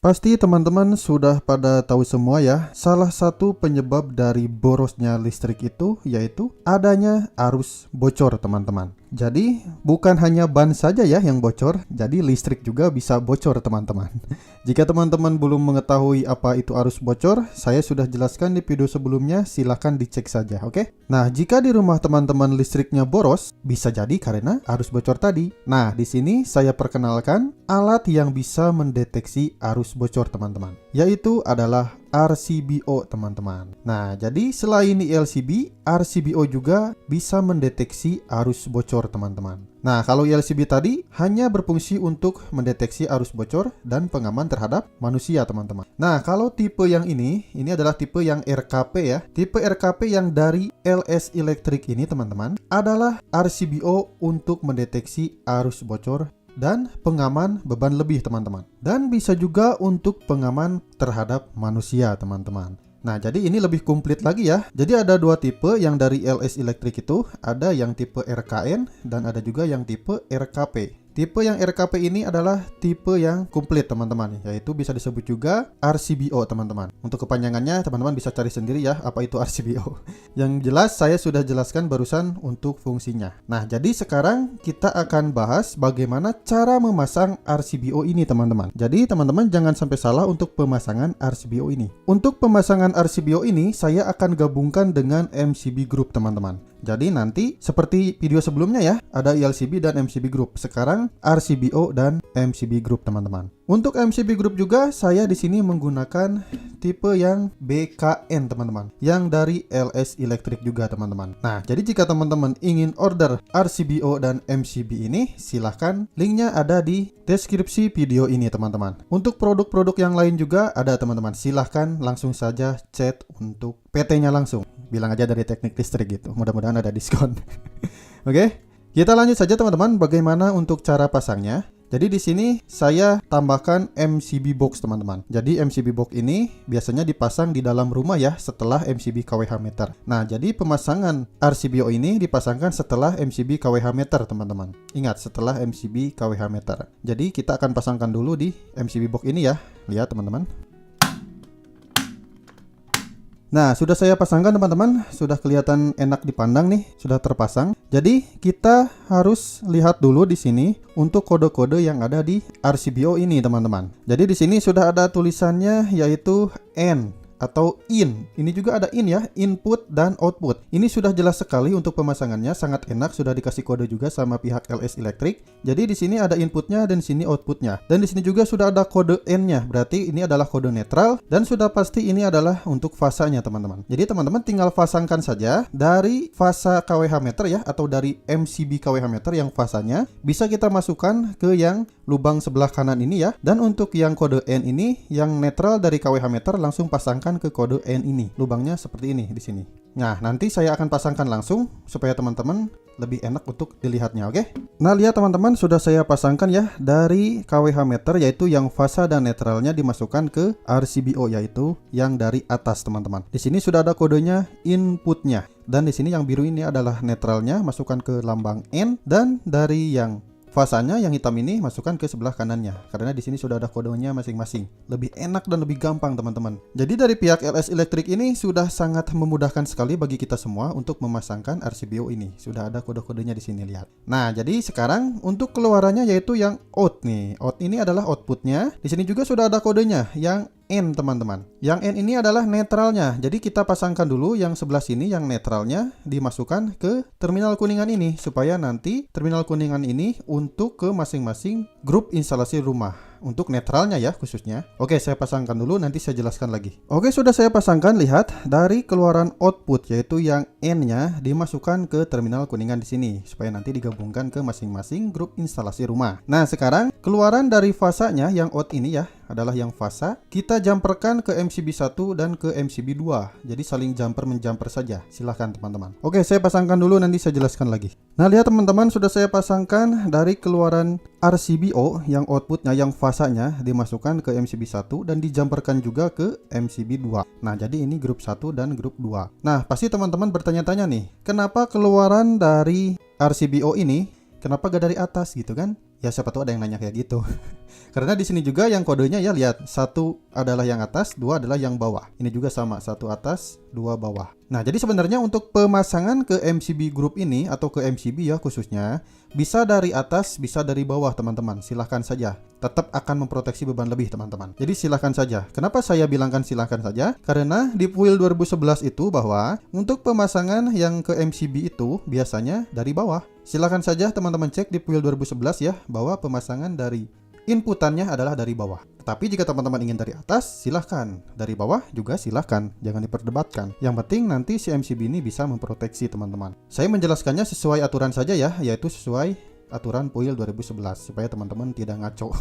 Pasti teman-teman sudah pada tahu semua ya, salah satu penyebab dari borosnya listrik itu yaitu adanya arus bocor teman-teman. Jadi bukan hanya ban saja ya yang bocor, jadi listrik juga bisa bocor teman-teman. Jika teman-teman belum mengetahui apa itu arus bocor, saya sudah jelaskan di video sebelumnya, silahkan dicek saja, oke? Nah, jika di rumah teman-teman listriknya boros, bisa jadi karena arus bocor tadi. Nah, di sini saya perkenalkan alat yang bisa mendeteksi arus bocor teman-teman, yaitu adalah RCBO teman-teman. Nah, jadi selain di LCB, RCBO juga bisa mendeteksi arus bocor teman-teman. Nah, kalau LCB tadi hanya berfungsi untuk mendeteksi arus bocor dan pengaman terhadap manusia teman-teman. Nah, kalau tipe yang ini adalah tipe yang RKP ya. Tipe RKP yang dari LS Electric ini teman-teman adalah RCBO untuk mendeteksi arus bocor dan pengaman beban lebih teman-teman. Dan bisa juga untuk pengaman terhadap manusia teman-teman. Nah, jadi ini lebih komplit lagi ya. Jadi ada dua tipe yang dari LS Electric itu. Ada yang tipe RKN dan ada juga yang tipe RKP. Tipe yang RKP ini adalah tipe yang komplit teman-teman, yaitu bisa disebut juga RCBO teman-teman. Untuk kepanjangannya teman-teman bisa cari sendiri ya apa itu RCBO. Yang jelas saya sudah jelaskan barusan untuk fungsinya. Nah, jadi sekarang kita akan bahas bagaimana cara memasang RCBO ini teman-teman. Jadi teman-teman jangan sampai salah untuk pemasangan RCBO ini. Untuk pemasangan RCBO ini saya akan gabungkan dengan MCB Group teman-teman. Jadi nanti seperti video sebelumnya ya, ada LCB dan MCB Group. Sekarang RCBO dan MCB Group teman-teman. Untuk MCB Group juga saya di sini menggunakan tipe yang BKN teman-teman, yang dari LS Electric juga teman-teman. Nah, jadi jika teman-teman ingin order RCBO dan MCB ini, silahkan linknya ada di deskripsi video ini teman-teman. Untuk produk-produk yang lain juga ada teman-teman, silahkan langsung saja chat untuk PT-nya langsung. Bilang aja dari Teknik Listrik gitu, mudah-mudahan ada diskon. Oke, kita lanjut saja teman-teman bagaimana untuk cara pasangnya. Jadi di sini saya tambahkan MCB box teman-teman. Jadi MCB box ini biasanya dipasang di dalam rumah ya setelah MCB KWH meter. Nah, jadi pemasangan RCBO ini dipasangkan setelah MCB KWH meter teman-teman. Ingat, setelah MCB KWH meter. Jadi kita akan pasangkan dulu di MCB box ini ya. Lihat teman-teman. Nah, sudah saya pasangkan teman-teman, sudah kelihatan enak dipandang nih, sudah terpasang. Jadi, kita harus lihat dulu di sini untuk kode-kode yang ada di RCBO ini, teman-teman. Jadi di sini sudah ada tulisannya yaitu N atau in. Ini juga ada in ya, input dan output. Ini sudah jelas sekali untuk pemasangannya, sangat enak, sudah dikasih kode juga sama pihak LS Electric. Jadi di sini ada inputnya dan di sini outputnya. Dan di sini juga sudah ada kode N-nya, berarti ini adalah kode netral dan sudah pasti ini adalah untuk fasanya teman-teman. Jadi teman-teman tinggal pasangkan saja dari fasa KWH meter ya, atau dari MCB KWH meter yang fasanya bisa kita masukkan ke yang lubang sebelah kanan ini ya. Dan untuk yang kode N ini yang netral dari KWH meter langsung pasangkan ke kode N ini. Lubangnya seperti ini di sini. Nah, nanti saya akan pasangkan langsung supaya teman-teman lebih enak untuk dilihatnya, oke? Nah, lihat teman-teman, sudah saya pasangkan ya dari KWH meter, yaitu yang fasa dan netralnya dimasukkan ke RCBO, yaitu yang dari atas teman-teman. Di sini sudah ada kodenya inputnya. Dan di sini yang biru ini adalah netralnya, masukkan ke lambang N, dan dari yang fasanya yang hitam ini masukkan ke sebelah kanannya, karena di sini sudah ada kodenya masing-masing. Lebih enak dan lebih gampang teman-teman. Jadi dari pihak LS Electric ini sudah sangat memudahkan sekali bagi kita semua untuk memasangkan RCBO ini. Sudah ada kode-kodenya di sini, lihat. Nah, jadi sekarang untuk keluarannya yaitu yang out nih. Out ini adalah outputnya. Di sini juga sudah ada kodenya yang N teman-teman. Yang N ini adalah netralnya. Jadi kita pasangkan dulu yang sebelah sini yang netralnya dimasukkan ke terminal kuningan ini supaya nanti terminal kuningan ini untuk ke masing-masing grup instalasi rumah. Untuk netralnya ya khususnya. Oke, saya pasangkan dulu, nanti saya jelaskan lagi. Oke, sudah saya pasangkan, lihat dari keluaran output yaitu yang N-nya dimasukkan ke terminal kuningan di sini supaya nanti digabungkan ke masing-masing grup instalasi rumah. Nah, sekarang keluaran dari fasanya yang out ini ya adalah yang fasa. Kita jumperkan ke MCB 1 dan ke MCB 2. Jadi saling jumper-menjumper saja. Silahkan teman-teman. Oke, saya pasangkan dulu, nanti saya jelaskan lagi. Nah, lihat teman-teman, sudah saya pasangkan dari keluaran RCBO yang outputnya yang fasanya dimasukkan ke MCB 1 dan dijumperkan juga ke MCB 2. Nah, jadi ini grup 1 dan grup 2. Nah, pasti teman-teman bertanya-tanya nih, kenapa keluaran dari RCBO ini kenapa gak dari atas gitu kan? Ya siapa tahu ada yang nanya kayak gitu. Karena di sini juga yang kodenya ya lihat, satu adalah yang atas, dua adalah yang bawah. Ini juga sama, satu atas, dua bawah. Nah, jadi sebenarnya untuk pemasangan ke MCB group ini atau ke MCB ya khususnya, bisa dari atas, bisa dari bawah teman-teman. Silahkan saja. Tetap akan memproteksi beban lebih teman-teman. Jadi silahkan saja. Kenapa saya bilangkan silahkan saja? Karena di Puil 2011 itu bahwa untuk pemasangan yang ke MCB itu biasanya dari bawah. Silahkan saja teman-teman cek di Puil 2011 ya, bahwa pemasangan dari inputannya adalah dari bawah. Tapi jika teman-teman ingin dari atas, silahkan. Dari bawah juga silahkan. Jangan diperdebatkan. Yang penting nanti si MCB ini bisa memproteksi teman-teman. Saya menjelaskannya sesuai aturan saja ya, yaitu sesuai aturan Puil 2011. Supaya teman-teman tidak ngaco.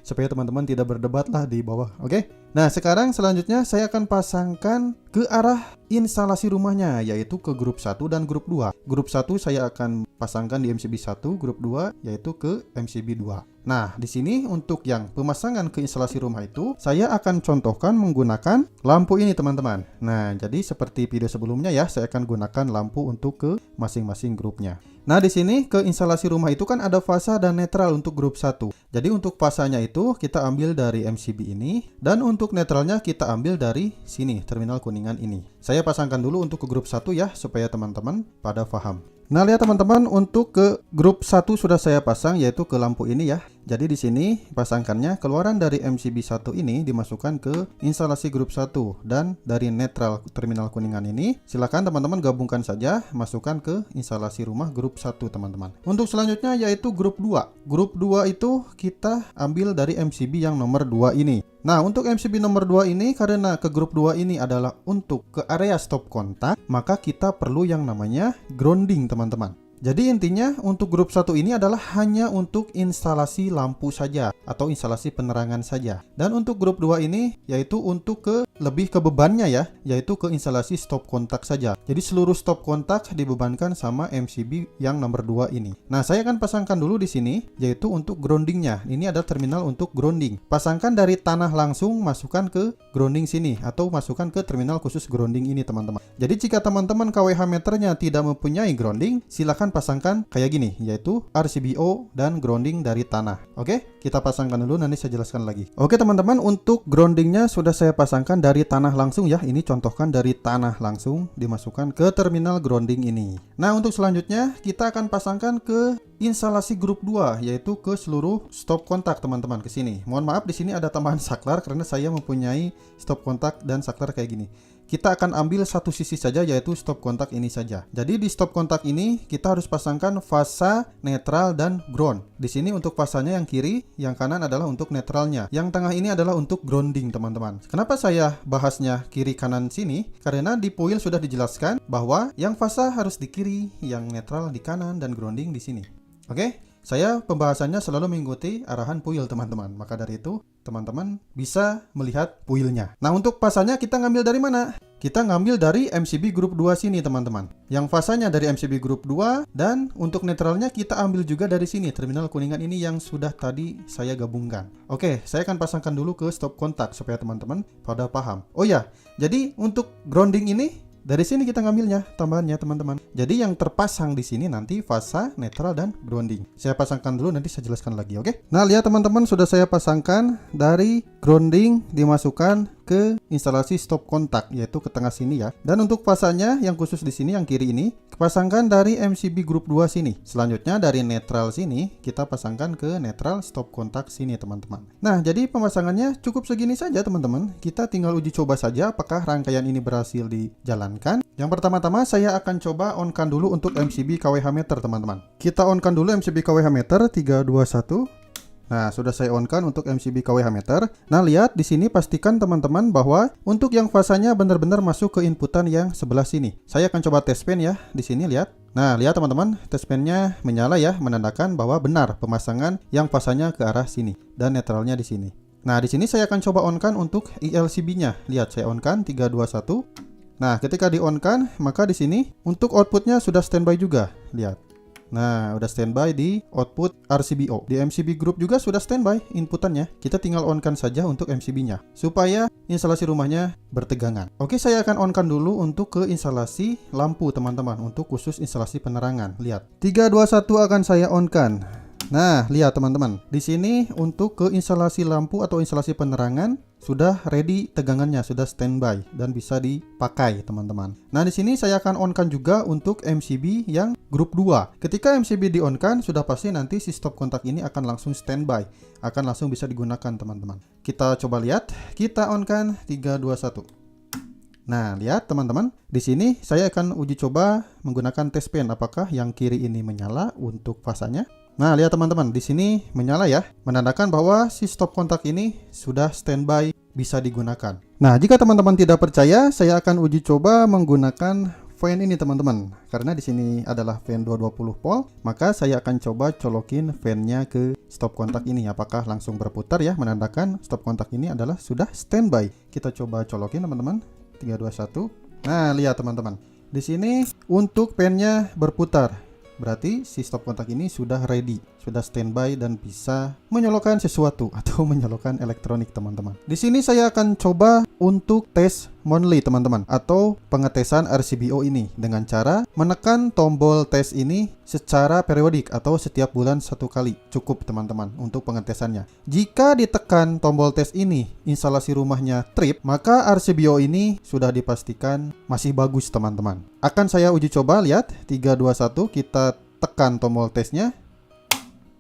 Supaya teman-teman tidak berdebat lah di bawah. Oke? Nah, sekarang selanjutnya saya akan pasangkan ke arah instalasi rumahnya, yaitu ke grup 1 dan grup 2. Grup 1 saya akan pasangkan di MCB 1, grup 2 yaitu ke MCB 2. Nah, di sini untuk yang pemasangan ke instalasi rumah itu, saya akan contohkan menggunakan lampu ini teman-teman. Nah, jadi seperti video sebelumnya ya, saya akan gunakan lampu untuk ke masing-masing grupnya. Nah, di sini ke instalasi rumah itu kan ada fasa dan netral untuk grup 1. Jadi untuk fasanya itu kita ambil dari MCB ini, dan untuk netralnya kita ambil dari sini, terminal kuningan ini. Saya pasangkan dulu untuk ke grup 1 ya, supaya teman-teman pada paham. Nah, lihat teman-teman, untuk ke grup 1 sudah saya pasang, yaitu ke lampu ini ya. Jadi di sini pasangkannya keluaran dari MCB 1 ini dimasukkan ke instalasi grup 1, dan dari netral terminal kuningan ini silakan teman-teman gabungkan saja, masukkan ke instalasi rumah grup 1 teman-teman. Untuk selanjutnya yaitu grup 2. Grup 2 itu kita ambil dari MCB yang nomor 2 ini. Nah, untuk MCB nomor 2 ini karena ke grup 2 ini adalah untuk ke area stop kontak, maka kita perlu yang namanya grounding teman-teman. Jadi intinya untuk grup 1 ini adalah hanya untuk instalasi lampu saja atau instalasi penerangan saja. Dan untuk grup 2 ini yaitu untuk lebih ke bebannya ya, yaitu ke instalasi stop kontak saja. Jadi seluruh stop kontak dibebankan sama MCB yang nomor 2 ini. Nah, saya akan pasangkan dulu di sini yaitu untuk groundingnya. Ini ada terminal untuk grounding. Pasangkan dari tanah langsung, masukkan ke grounding sini atau masukkan ke terminal khusus grounding ini teman-teman. Jadi jika teman-teman KWH meternya tidak mempunyai grounding, silakan pasangkan kayak gini, yaitu RCBO dan grounding dari tanah. Oke, kita pasangkan dulu, nanti saya jelaskan lagi. Oke teman-teman, untuk groundingnya sudah saya pasangkan dari tanah langsung ya. Ini contohkan dari tanah langsung dimasukkan ke terminal grounding ini. Nah, untuk selanjutnya kita akan pasangkan ke instalasi grup 2, yaitu ke seluruh stop kontak teman-teman ke sini. Mohon maaf di sini ada tambahan saklar karena saya mempunyai stop kontak dan saklar kayak gini. Kita akan ambil satu sisi saja, yaitu stop kontak ini saja. Jadi di stop kontak ini kita harus pasangkan fasa, netral, dan ground. Di sini untuk fasanya yang kiri, yang kanan adalah untuk netralnya. Yang tengah ini adalah untuk grounding teman-teman. Kenapa saya bahasnya kiri kanan sini? Karena di Puil sudah dijelaskan bahwa yang fasa harus di kiri, yang netral di kanan, dan grounding di sini. Oke? Saya pembahasannya selalu mengikuti arahan Puil teman-teman. Maka dari itu teman-teman bisa melihat Puilnya. Nah, untuk fasanya kita ngambil dari mana? Kita ngambil dari MCB grup 2 sini teman-teman. Yang fasanya dari MCB grup 2, dan untuk netralnya kita ambil juga dari sini, terminal kuningan ini yang sudah tadi saya gabungkan. Oke, saya akan pasangkan dulu ke stop kontak supaya teman-teman pada paham. Oh ya, jadi untuk grounding ini dari sini kita ngambilnya tambahannya teman-teman. Jadi yang terpasang di sini nanti fasa, netral, dan grounding. Saya pasangkan dulu, nanti saya jelaskan lagi, oke? Nah, lihat teman-teman, sudah saya pasangkan dari grounding dimasukkan ke instalasi stop kontak, yaitu ke tengah sini ya. Dan untuk fasanya yang khusus di sini yang kiri ini pasangkan dari MCB grup 2 sini. Selanjutnya dari netral sini kita pasangkan ke netral stop kontak sini teman-teman. Nah, jadi pemasangannya cukup segini saja teman-teman. Kita tinggal uji coba saja apakah rangkaian ini berhasil dijalankan. Yang pertama-tama saya akan coba on-kan dulu untuk MCB KWH meter teman-teman. Kita on-kan dulu MCB KWH meter 321. Nah, sudah saya on-kan untuk MCB KWH meter. Nah, lihat di sini pastikan teman-teman bahwa untuk yang fasanya benar-benar masuk ke inputan yang sebelah sini. Saya akan coba test pen ya. Di sini lihat. Nah, lihat teman-teman, test pennya menyala ya, menandakan bahwa benar pemasangan yang fasanya ke arah sini dan netralnya di sini. Nah, di sini saya akan coba on-kan untuk ILCB-nya. Lihat, saya on-kan 321. Nah, ketika di on-kan, maka di sini untuk outputnya sudah standby juga. Lihat. Nah, udah standby di output RCBO. Di MCB group juga sudah standby inputannya. Kita tinggal on-kan saja untuk MCB-nya supaya instalasi rumahnya bertegangan. Oke, saya akan on-kan dulu untuk ke instalasi lampu teman-teman, untuk khusus instalasi penerangan. Lihat. 321 akan saya on-kan. Nah, lihat teman-teman. Di sini untuk ke instalasi lampu atau instalasi penerangan sudah ready tegangannya, sudah standby dan bisa dipakai, teman-teman. Nah, di sini saya akan on-kan juga untuk MCB yang grup 2. Ketika MCB di-on-kan, sudah pasti nanti si stop kontak ini akan langsung standby, akan langsung bisa digunakan, teman-teman. Kita coba lihat, kita on-kan 3 2 1. Nah, lihat teman-teman, di sini saya akan uji coba menggunakan test pen apakah yang kiri ini menyala untuk fasanya. Nah, lihat teman-teman, di sini menyala ya, menandakan bahwa si stop kontak ini sudah standby, bisa digunakan. Nah, jika teman-teman tidak percaya, saya akan uji coba menggunakan fan ini teman-teman. Karena di sini adalah fan 220 volt, maka saya akan coba colokin fan-nya ke stop kontak ini. Apakah langsung berputar ya, menandakan stop kontak ini adalah sudah standby. Kita coba colokin teman-teman. 3 2 1. Nah, lihat teman-teman. Di sini untuk fan-nya berputar. Berarti si stop kontak ini sudah ready, sudah standby dan bisa menyalakan sesuatu atau menyalakan elektronik, teman-teman. Di sini saya akan coba untuk tes monthly, teman-teman, atau pengetesan RCBO ini dengan cara menekan tombol tes ini secara periodik atau setiap bulan 1 kali. Cukup, teman-teman, untuk pengetesannya. Jika ditekan tombol tes ini, instalasi rumahnya trip, maka RCBO ini sudah dipastikan masih bagus, teman-teman. Akan saya uji coba, lihat, 3 2 1, kita tekan tombol tesnya.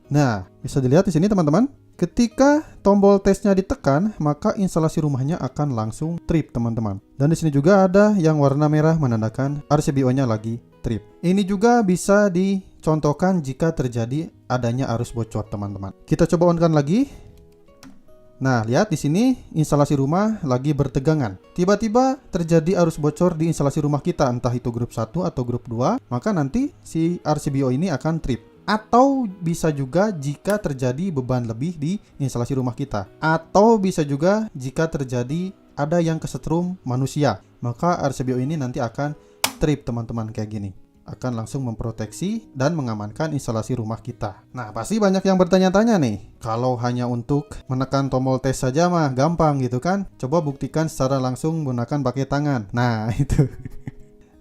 Nah, bisa dilihat di sini teman-teman. Ketika tombol tesnya ditekan, maka instalasi rumahnya akan langsung trip, teman-teman. Dan di sini juga ada yang warna merah menandakan RCBO-nya lagi trip. Ini juga bisa dicontohkan jika terjadi adanya arus bocor, teman-teman. Kita coba on-kan lagi. Nah, lihat di sini instalasi rumah lagi bertegangan. Tiba-tiba terjadi arus bocor di instalasi rumah kita, entah itu grup 1 atau grup 2, maka nanti si RCBO ini akan trip. Atau bisa juga jika terjadi beban lebih di instalasi rumah kita. Atau bisa juga jika terjadi ada yang kesetrum manusia, maka RCBO ini nanti akan trip, teman-teman, kayak gini. Akan langsung memproteksi dan mengamankan instalasi rumah kita. Nah, pasti banyak yang bertanya-tanya nih, kalau hanya untuk menekan tombol tes saja mah gampang gitu kan. Coba buktikan secara langsung menggunakan pakai tangan. Nah, itu.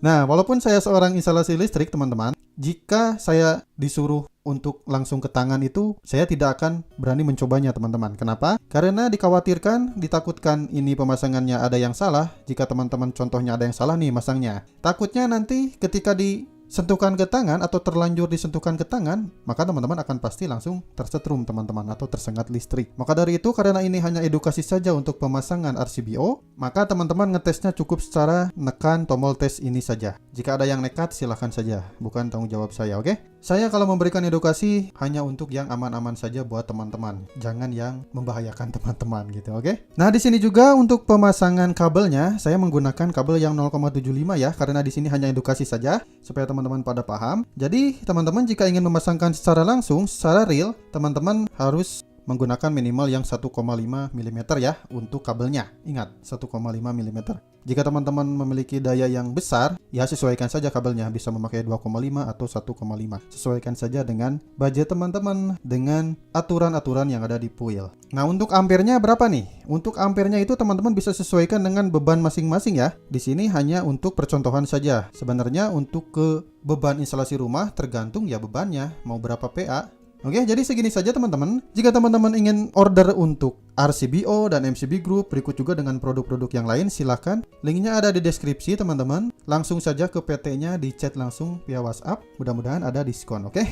Nah, walaupun saya seorang instalasi listrik, teman-teman, jika saya disuruh untuk langsung ke tangan itu, saya tidak akan berani mencobanya, teman-teman. Kenapa? Karena dikhawatirkan, ditakutkan ini pemasangannya ada yang salah. Jika teman-teman contohnya ada yang salah nih masangnya, takutnya nanti ketika disentuhkan ke tangan atau terlanjur disentuhkan ke tangan, maka teman-teman akan pasti langsung tersetrum, teman-teman, atau tersengat listrik. Maka dari itu, karena ini hanya edukasi saja untuk pemasangan RCBO, maka teman-teman ngetesnya cukup secara nekan tombol tes ini saja. Jika ada yang nekat, silahkan saja, bukan tanggung jawab saya, oke? Saya kalau memberikan edukasi hanya untuk yang aman-aman saja buat teman-teman, jangan yang membahayakan teman-teman gitu, oke? Nah, di sini juga untuk pemasangan kabelnya, saya menggunakan kabel yang 0,75 ya, karena di sini hanya edukasi saja supaya teman-teman pada paham. Jadi, teman-teman jika ingin memasangkan secara langsung, secara real, teman-teman harus menggunakan minimal yang 1,5 mm ya untuk kabelnya. Ingat, 1,5 mm. Jika teman-teman memiliki daya yang besar, ya sesuaikan saja kabelnya, bisa memakai 2,5 atau 1,5. Sesuaikan saja dengan budget teman-teman, dengan aturan-aturan yang ada di PUIL. Nah, untuk ampernya berapa nih? Untuk ampernya itu teman-teman bisa sesuaikan dengan beban masing-masing ya. Di sini hanya untuk percontohan saja. Sebenarnya untuk ke beban instalasi rumah tergantung ya bebannya, mau berapa PA. Oke, jadi segini saja teman-teman. Jika teman-teman ingin order untuk RCBO dan MCB Group, berikut juga dengan produk-produk yang lain, silakan. Linknya ada di deskripsi teman-teman. Langsung saja ke PT-nya, di chat langsung via WhatsApp. Mudah-mudahan ada diskon, oke?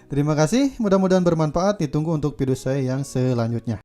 Terima kasih, mudah-mudahan bermanfaat. Ditunggu untuk video saya yang selanjutnya.